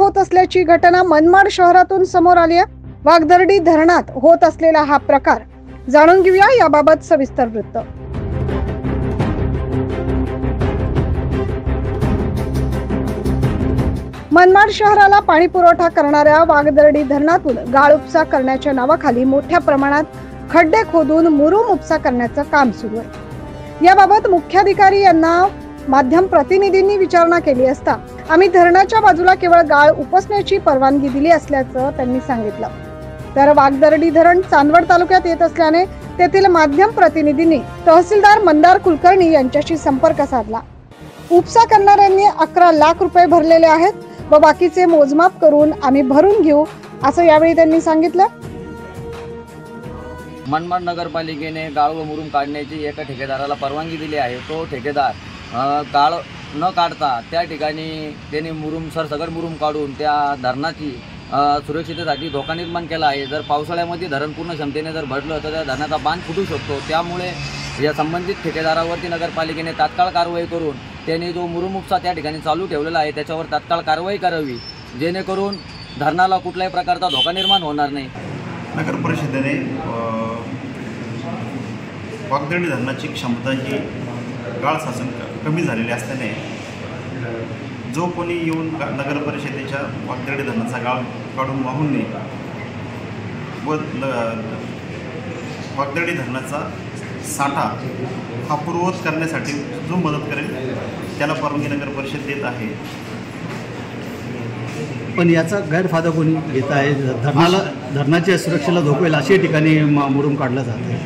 होत असल्याची घटना मनमाड शहरातून समोर आली आहे। वागदर्डी धरणात होत असलेला हा प्रकार जाणून घेऊया याबाबत सविस्तर वृत्त। मनमाड शहराला पाणी पुरवठा करणाऱ्या वागदर्डी धरणातून गाळ उपसा करण्याच्या नावाखाली मोठ्या प्रमाणात खड्डे खोदून मुरुम उपसा करण्याचं काम सुरू आहे। याबाबत मुख्याधिकारी यांना माध्यम प्रतिनिधींनी विचारणा केली असता आम्ही धरणाच्या बाजूला केवळ गाळ उपसण्याची परवानगी दिली असल्याचं त्यांनी सांगितलं। तर वागदर्डी धरण चांदवड तालुक्यात येत असल्याने तेथील माध्यम प्रतिनिधींनी तहसीलदार मंदार कुलकर्णी यांच्याशी संपर्क साधला। उपसा करणाऱ्यांनी 11 लाख रुपये भरलेले आहेत व बाकीचे मोजमाप करून आम्ही भरून घेऊ असं यावेळी त्यांनी सांगितलं। मनमाड नगरपालिकेने गाळ व मुरुम काढण्याची एका ठेकेदाराला परवानगी दिली आहे। तो ठेकेदार गाळ न काढता त्या ठिकाणी त्यांनी मुरुम सरसकट मुरुम काढून त्या धरणाची सुरक्षिततेसाठी धोका निर्माण केला आहे। जर पावसाळ्यामध्ये धरण पूर्ण क्षमतेने जर भरलं तर त्या धरणाचा बांध फुटू शकतो। त्यामुळे या संबंधित ठेकेदारावरती नगरपालिकेने तात्काळ कारवाई करून त्यांनी जो मुरुम उपसा त्या ठिकाणी चालू ठेवलेला आहे त्याच्यावर तात्काळ कारवाई करावी, जेणेकरून धरणाला कुठल्याही प्रकारचा धोका निर्माण होणार नाही। नगर परिषदेने वागदर्डी धरणाची क्षमता ही गाळ साचन कमी झालेली असल्याने जो कोणी येऊन नगर परिषदेच्या वागदर्डी धरणाचा गाळ काढून वाहून नेईल व वागदर्डी धरणाचा साठा हा पूर्ववत करण्यासाठी जो मदत करेल त्याला परवानगी नगर परिषद देत आहे। पण याचा गैरफायदा कोणी घेत आहे? धरणाच्या सुरक्षेला धोका होईल अशा ठिकाणी मुरुम काढला जात आहे।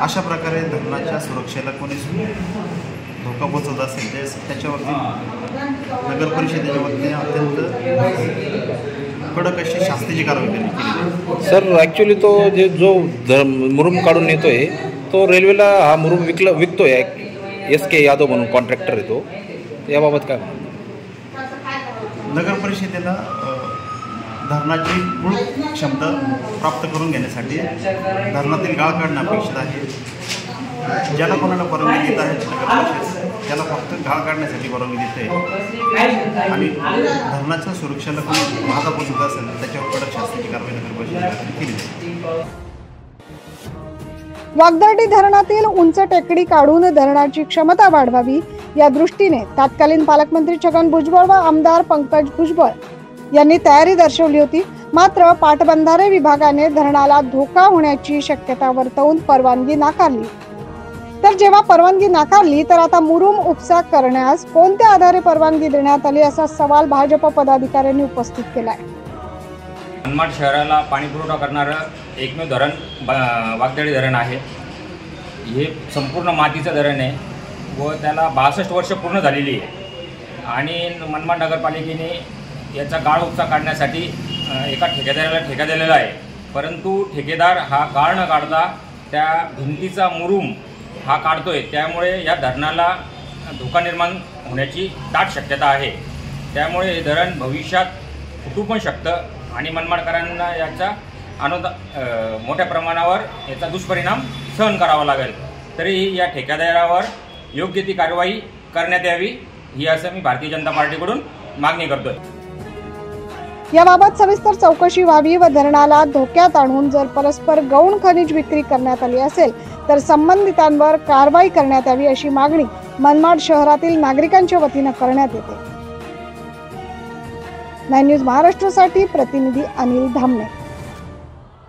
अशा प्रकारे धरणाच्या सुरक्षेला कोणी धोका पोचवत असेल त्याच्यावरती नगर परिषदेच्या वतीने अत्यंत कडक अशी शास्तीची कारवाई केली। सर ॲक्च्युली तो जो मुरुम काढून येतोय तो रेल्वेला हा मुरुम विकतोय। SK यादव म्हणून कॉन्ट्रॅक्टर आहे तो, याबाबत काय? नगर परिषदेला धरणाची मूळ क्षमता प्राप्त करून घेण्यासाठी धरणातील गाळ काढणं अपेक्षित आहे। ज्याला कोणाला परवानगी देत आहे नगर परिषद त्याला फक्त गाळ काढण्यासाठी परवानगी देते आणि धरणाच्या सुरक्षेला कोणी बाधा पोचवत असेल त्याच्यावर कडक शास्तीची कारवाई नगर परिषदेने केली। वागदर्डी धरणातील उंच टेकडी काढून धरणाची क्षमता वाढवावी या दृष्टीने तत्कालीन पालकमंत्री छगन भुजबळ व आमदार पंकज भुजबळ यांनी तयारी दर्शवली होती। मात्र पाटबंधारे विभागाने धरणाला धोका होण्याची शक्यता वर्तवून परवानगी नाकारली। तर जेव्हा परवानगी नाकारली तर आता मुरुम उपसा करण्यास कोणत्या आधारे परवानगी देण्यात आली असा सवाल भाजप पदाधिकाऱ्यांनी उपस्थित केलाय। मनमाड शहराला पाणी पुरवठा करणारं एकमेव धरण वागदर्डी धरण आहे। हे संपूर्ण मातीचं धरण आहे व त्याला 62 वर्ष पूर्ण झालेली आहे आणि मनमाड नगरपालिकेने याचा गाळ उपसा काढण्यासाठी एका ठेकेदाराला ठेका दिलेला आहे। परंतु ठेकेदार हा गाळ न काढता त्या भिंतीचा मुरुम हा काढतोय, त्यामुळे या धरणाला धोका निर्माण होण्याची दाट शक्यता आहे। त्यामुळे हे धरण भविष्यात फुटू पण शकतं आणि मनमाडकरांना याचा मोठ्या प्रमाणावर याचा दुष्परिणाम सहन करावा लागेल। तरीही या ठेकेदारावर योग्य ती कारवाई करण्यात यावी ही असं मी भारतीय जनता पार्टीकडून मागणी करतोय। याबाबत सविस्तर चौकशी व्हावी व धरणाला धोक्यात आणून जर परस्पर गौण खनिज विक्री करण्यात आली असेल तर संबंधितांवर कारवाई करण्यात यावी अशी मागणी मनमाड शहरातील नागरिकांच्या वतीने करण्यात येते। 9 न्यूज महाराष्ट्रासाठी प्रतिनिधी अनिल धामणे।